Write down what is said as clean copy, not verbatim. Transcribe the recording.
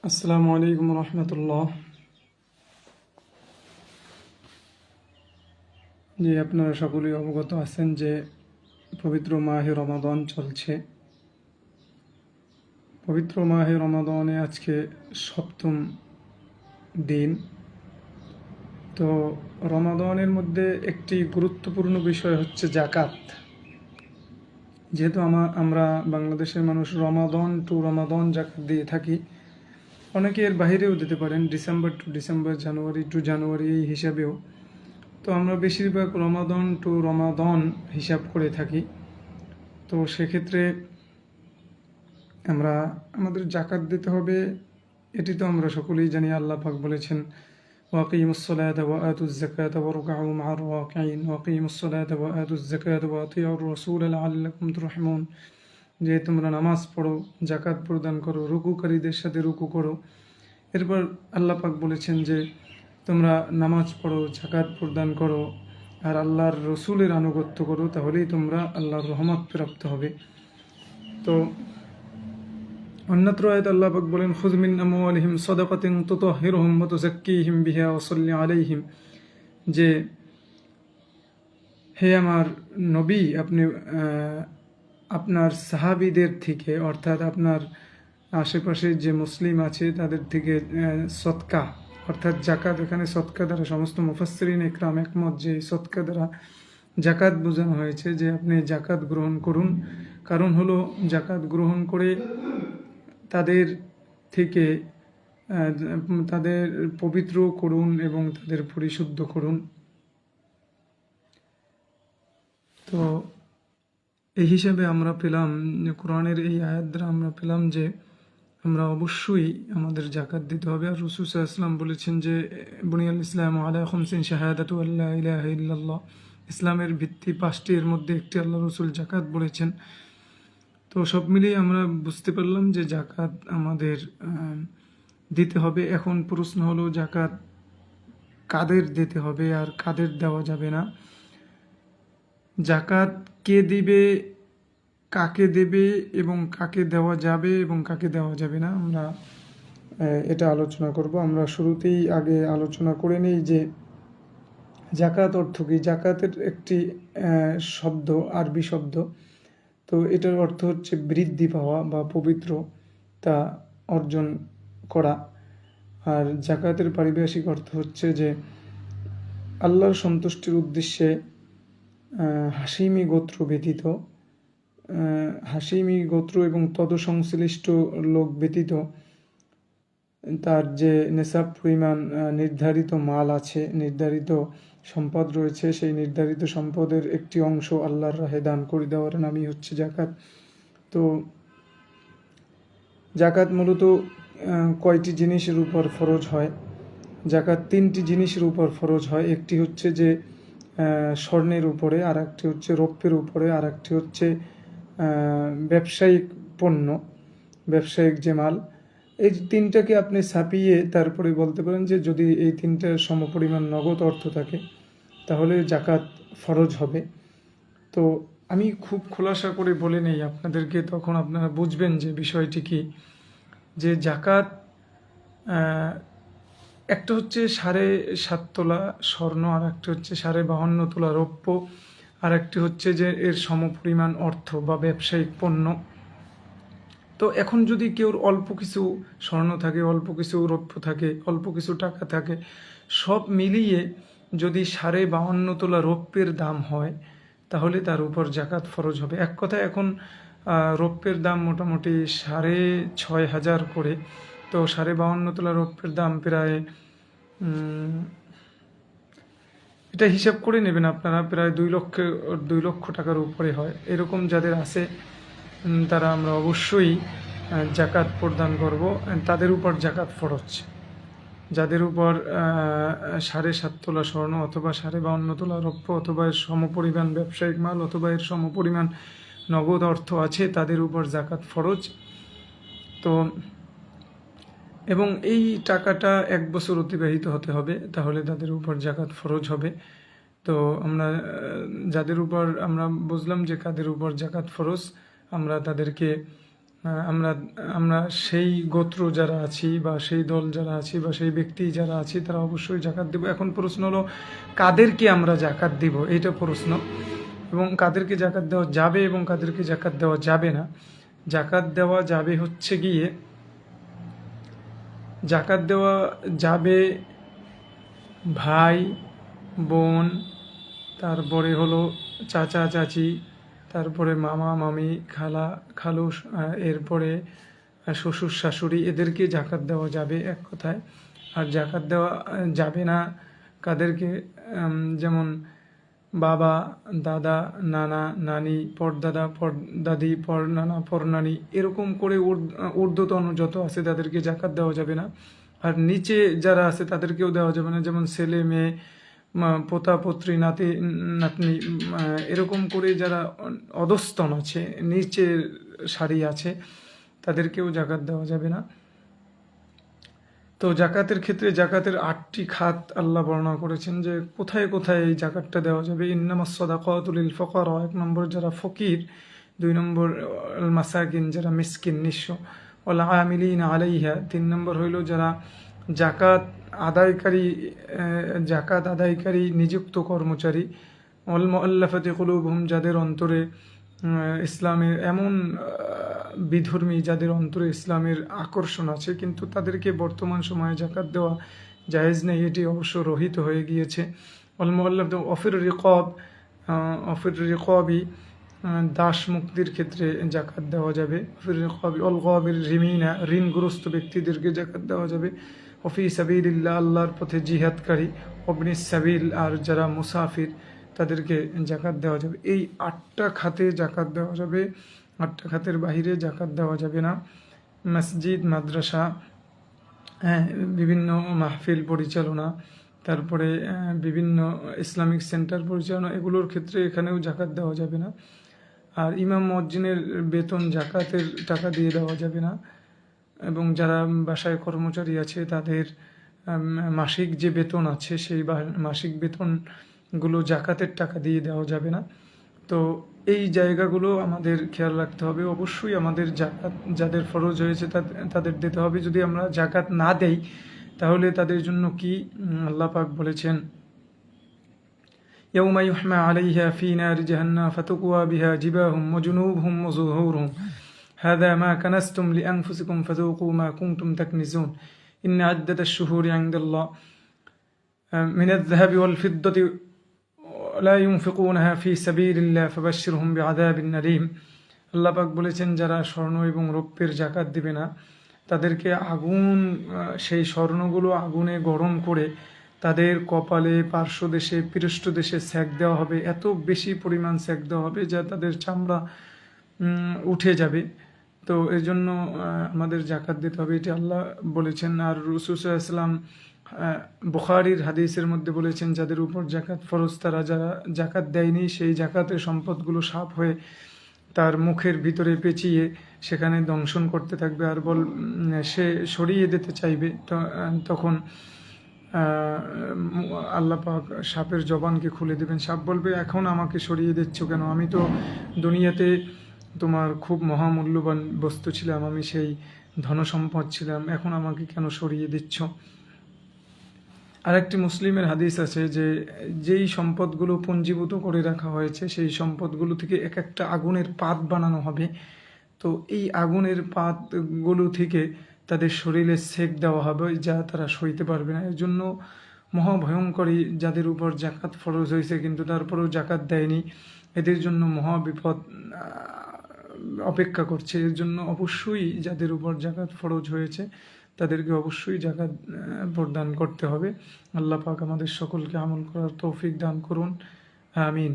আসসালামু আলাইকুম রহমতুল্লাহ। জি, আপনারা সকলেই অবগত আছেন যে পবিত্র মাহে রমাদান চলছে। পবিত্র মাহে রমাদানে আজকে সপ্তম দিন। তো রমাদানের মধ্যে একটি গুরুত্বপূর্ণ বিষয় হচ্ছে জাকাত। যেহেতু আমরা বাংলাদেশের মানুষ রমাদান টু রমাদান জাকাত দিয়ে থাকি, অনেকে এর বাহিরেও দিতে পারেন, December to December, January to January এই হিসাবেও। তো আমরা বেশিরভাগ রমাদান টু রমাদান হিসাব করে থাকি। তো সেক্ষেত্রে আমরা আমাদের জাকাত দিতে হবে, এটি তো আমরা সকলেই জানি। আল্লাহ পাক বলেছেন, ওয়াকিমুস সালাতা ওয়া আতুজ যাকাতা ওয়ারকাউ মা'আর রাকিঈন, ওয়াকিমুস সালাতা ওয়া আতুজ যাকাতা ওয়া আতিউর রাসূল লাআল্লাকুম তুরহামুন, যে তোমরা নামাজ পড়ো, জাকাত প্রদান করো, রুকুকারীদের সাথে রুকু করো। এরপর আল্লাহ পাক বলেছেন যে তোমরা নামাজ পড়ো, জাকাত প্রদান করো আর আল্লাহর রসুলের আনুগত্য করো, তাহলেই তোমরা আল্লাহর রহমত প্রাপ্ত হবে। তো অন্যত্র আয়াতে আল্লাহ পাক বলেন, খুয মিন আমওয়ালিহিম সাদাকাতান তুতাহহিরুহুম ওয়া তুযাক্কিহিম বিহা ওয়া সাল্লি আলাইহিম, যে হে আমার নবী, আপনি আপনার সাহাবীদের থেকে, অর্থাৎ আপনার আশেপাশে যে মুসলিম আছে তাদের থেকে সদকা, অর্থাৎ জাকাত, এখানে সদকা দ্বারা সমস্ত মুফাসসিরিন ইকরাম একমত যে সদকা দ্বারা জাকাত বোঝানো হয়েছে, যে আপনি জাকাত গ্রহণ করুন। কারণ হলো জাকাত গ্রহণ করে তাদের থেকে তাদের পবিত্র করুন এবং তাদের পরিশুদ্ধ করুন। তো এই হিসাবে আমরা পেলাম, কোরআনের এই আয়াত দ্বারা আমরা পেলাম যে আমরা অবশ্যই আমাদের জাকাত দিতে হবে। আর রাসূল সাল্লাল্লাহু আলাইহি ওয়াসাল্লাম বলেছেন যে বুনিয়াল ইসলামু আলা খামসিন শাহাদাতু আল্লা ইলাহা ইল্লাল্লাহ, ইসলামের ভিত্তি পাঁচটি, এর মধ্যে একটি আল্লাহ রসুল জাকাত বলেছেন। তো সব মিলিয়ে আমরা বুঝতে পারলাম যে জাকাত আমাদের দিতে হবে। এখন প্রশ্ন হলো জাকাত কাদের দিতে হবে আর কাদের দেওয়া যাবে না, জাকাত কে দিবে, কাকে দেবে এবং কাকে দেওয়া যাবে এবং কাকে দেওয়া যাবে না, আমরা এটা আলোচনা করব। আমরা শুরুতেই আগে আলোচনা করে নিই যে জাকাত অর্থ কী। জাকাতের একটি শব্দ, আরবি শব্দ। তো এটার অর্থ হচ্ছে বৃদ্ধি পাওয়া বা পবিত্রতা অর্জন করা। আর জাকাতের পারিভাষিক অর্থ হচ্ছে যে আল্লাহর সন্তুষ্টির উদ্দেশ্যে হাশিমি গোত্র ব্যতীত, হাশিমি গোত্র এবং তদসংশ্লিষ্ট লোক ব্যতীত তার যে নেশাব পরিমাণ নির্ধারিত মাল আছে, নির্ধারিত সম্পদ রয়েছে, সেই নির্ধারিত সম্পদের একটি অংশ আল্লাহর রাহে দান করে দেওয়ার নামই হচ্ছে জাকাত। তো জাকাত মূলত কয়টি জিনিসের উপর ফরজ হয়? জাকাত তিনটি জিনিসের উপর ফরজ হয়। একটি হচ্ছে যে স্বর্ণের উপরে, আর একটি হচ্ছে রৌপ্যের উপরে, আর একটি হচ্ছে ব্যবসায়িক পণ্য, ব্যবসায়িক যে মাল। এই তিনটাকে আপনি ছাপিয়ে তারপরে বলতে পারেন যে যদি এই তিনটার সমপরিমাণ নগদ অর্থ থাকে তাহলে জাকাত ফরজ হবে। তো আমি খুব খোলাসা করে বলে নেই আপনাদেরকে, তখন আপনারা বুঝবেন যে বিষয়টি কি। যে জাকাত একটা হচ্ছে 7.5 তোলা স্বর্ণ, আর একটি হচ্ছে 52.5 তোলা রৌপ্য, আর একটি হচ্ছে যে এর সমপরিমাণ অর্থ বা ব্যবসায়িক পণ্য। তো এখন যদি কেউর অল্প কিছু স্বর্ণ থাকে, অল্প কিছু রৌপ্য থাকে, অল্প কিছু টাকা থাকে, সব মিলিয়ে যদি 52.5 তোলা রৌপ্যের দাম হয় তাহলে তার উপর জাকাত ফরজ হবে। এক কথা, এখন রৌপ্যের দাম মোটামুটি 6,500 করে। তো 52.5 তোলা রৌপ্যের দাম প্রায়, এটা হিসাব করে নেবেন আপনারা, প্রায় 2 লক্ষ টাকার উপরে হয়। এরকম যাদের আছে তারা আমরা অবশ্যই জাকাত প্রদান করব, তাদের উপর জাকাত ফরজ। যাদের উপর 7.5 তোলা স্বর্ণ অথবা 52.5 তোলা রৌপ্য অথবা এর সমপরিমাণ ব্যবসায়িক মাল অথবা এর সমপরিমাণ নগদ অর্থ আছে, তাদের উপর জাকাত ফরজ। তো এবং এই টাকাটা 1 বছর অতিবাহিত হতে হবে, তাহলে তাদের উপর জাকাত ফরজ হবে। তো আমরা যাদের উপর, আমরা বুঝলাম যে কাদের উপর জাকাত ফরজ, আমরা তাদেরকে আমরা আমরা সেই গোত্র যারা আছি বা সেই দল যারা আছি বা সেই ব্যক্তি যারা আছি তারা অবশ্যই জাকাত দেব। এখন প্রশ্ন হলো কাদেরকে আমরা জাকাত দিব, এইটা প্রশ্ন। এবং কাদেরকে জাকাত দেওয়া যাবে এবং কাদেরকে জাকাত দেওয়া যাবে না। জাকাত দেওয়া যাবে হচ্ছে গিয়ে, জাকাত দেওয়া যাবে ভাই, বোন, তারপরে হলো চাচা চাচি, তারপরে মামা মামি, খালা খালু, এরপরে শ্বশুর শাশুড়ি, এদেরকে জাকাত দেওয়া যাবে এক কথায়। আর জাকাত দেওয়া যাবে না কাদেরকে, যেমন বাবা, দাদা, নানা, নানি, পরদাদা, পরদাদি, পরনানা, পরনানি, এরকম করে ঊর্ধ্বতন যত আছে তাদেরকে জাকাত দেওয়া যাবে না। আর নিচে যারা আছে তাদেরকেও দেওয়া যাবে না, যেমন ছেলে মেয়ে, পোতা পুত্রী, নাতি নাতনি, এরকম করে যারা অধস্তন আছে, নিচের সারি আছে, তাদেরকেও জাকাত দেওয়া যাবে না। তো জাকাতের ক্ষেত্রে জাকাতের 8টি খাত আল্লাহ বর্ণনা করেছেন যে কোথায় কোথায় এই জাকাতটা দেওয়া যাবে। ইন্নামাস সাদাকাতু লিল ফুকারা, 1 নম্বর যারা ফকির, 2 নম্বর আল মাসাকিন যারা মিসকিন নিঃস্ব, ওয়াল আমিলিনা আলাইহা, 3 নম্বর হইল যারা জাকাত আদায়কারী, নিযুক্ত কর্মচারী, ওয়াল মুআল্লাফাতি কুলুবুহুম, যাদের অন্তরে ইসলামের এমন বিধর্মী, যাদের অন্তরে ইসলামের আকর্ষণ আছে কিন্তু তাদেরকে বর্তমান সময়ে জাকাত দেওয়া জায়েজ নেই, এটি অবশ্য রহিত হয়ে গিয়েছে। ওয়াল মুআল্লাফ অফির রিকাব, দাস মুক্তির ক্ষেত্রে জাকাত দেওয়া যাবে। অফির রিকাবি অল গাবির রিমিনা, ঋণগ্রস্ত ব্যক্তিদেরকে জাকাত দেওয়া যাবে। অফি সাবিলিল্লাহ, আল্লাহর পথে জিহাদকারী, অবনিস সাবিল, আর যারা মুসাফির তাদেরকে জাকাত দেওয়া যাবে। এই 8টা খাতে জাকাত দেওয়া যাবে, 8টা খাতের বাহিরে জাকাত দেওয়া যাবে না। মসজিদ, মাদ্রাসা, বিভিন্ন মাহফিল পরিচালনা, তারপরে বিভিন্ন ইসলামিক সেন্টার পরিচালনা, এগুলোর ক্ষেত্রে এখানেও জাকাত দেওয়া যাবে না। আর ইমাম মুয়াজ্জিনের বেতন জাকাতের টাকা দিয়ে দেওয়া যাবে না। এবং যারা বাসায় কর্মচারী আছে তাদের মাসিক যে বেতন আছে সেই মাসিক বেতনগুলো জাকাতের টাকা দিয়ে দেওয়া যাবে না। তো এই জায়গাগুলো আমাদের খেয়াল রাখতে হবে। অবশ্যই আমাদের জাকাত যাদের ফরজ হয়েছে তাদের দিতে হবে। যদি আমরা জাকাত না দেই তাহলে তাদের জন্য কি আল্লাহ পাক বলেছেন, ইয়াউমা ইউহমা আলাইহা ফি নারি জাহান্নাম ফাতুকওয়া বিহা জিবাহুম ওয়া জুনুবুহুম ওয়া যুহুরুহুম হাযা মা কানাসতুম লিআনফুসিকুম ফাযুকু মা কুনতুম তাকনিজুন ইন্না আদ্দাতাশ শুহুরি ইনদাল্লাহ মিনায যাহাবি ওয়াল ফিদ্দাতি লা ইউনফিকুনাহা ফি সাবিলিল্লাহ ফাবাশশিরহুম বিআযাবিন আলীম। আল্লাহ পাক বলেছেন যারা স্বর্ণ এবং রৌপ্যের জাকাত দিবে না তাদেরকে আগুন, সেই স্বর্ণগুলো আগুনে গরম করে তাদের কপালে, পার্শ্বদেশে, পৃষ্ঠদেশে সেঁক দেওয়া হবে। এত বেশি পরিমাণ সেঁক দেওয়া হবে যা তাদের চামড়া উঠে যাবে। তো এর জন্য আমাদের জাকাত দিতে হবে, এটি আল্লাহ বলেছেন। আর রাসূল সাল্লাল্লাহু আলাইহি ওয়াসাল্লাম বুখারীর হাদিসের মধ্যে বলেছেন যাদের উপর জাকাত ফরজ তারা যারা জাকাত দেয়নি সেই জাকাতের সম্পদগুলো সাপ হয়ে তার মুখের ভিতরে পেঁচিয়ে সেখানে দংশন করতে থাকবে। আর সে সরিয়ে দিতে চাইবে, তখন আল্লাহ পাক সাপের জবানকে খুলে দেবেন। সাপ বলবে, এখন আমাকে সরিয়ে দিচ্ছ কেন? আমি তো দুনিয়াতে তোমার খুব মহামূল্যবান বস্তু ছিলাম, আমি সেই ধনসম্পদ ছিলাম, এখন আমাকে কেন সরিয়ে দিচ্ছ? আরেকটি মুসলিমের হাদিস আছে যে যেই সম্পদগুলো পঞ্জীভূত করে রাখা হয়েছে সেই সম্পদগুলো থেকে এক একটা আগুনের পাত বানানো হবে। তো এই আগুনের পাতগুলো থেকে তাদের শরীরে সেক দেওয়া হবে যা তারা সইতে পারবে না। এর জন্য মহাভয়ঙ্করী যাদের উপর জাকাত ফরজ হয়েছে কিন্তু তারপরেও জাকাত দেয়নি, এদের জন্য মহা বিপদ অপেক্ষা করছে। এর জন্য অবশ্যই যাদের উপর জাকাত ফরজ হয়েছে তাদেরকে অবশ্যই জাকাত প্রদান করতে হবে। আল্লাহ পাক আমাদের সকলকে আমল করার তৌফিক দান করুন, আমিন।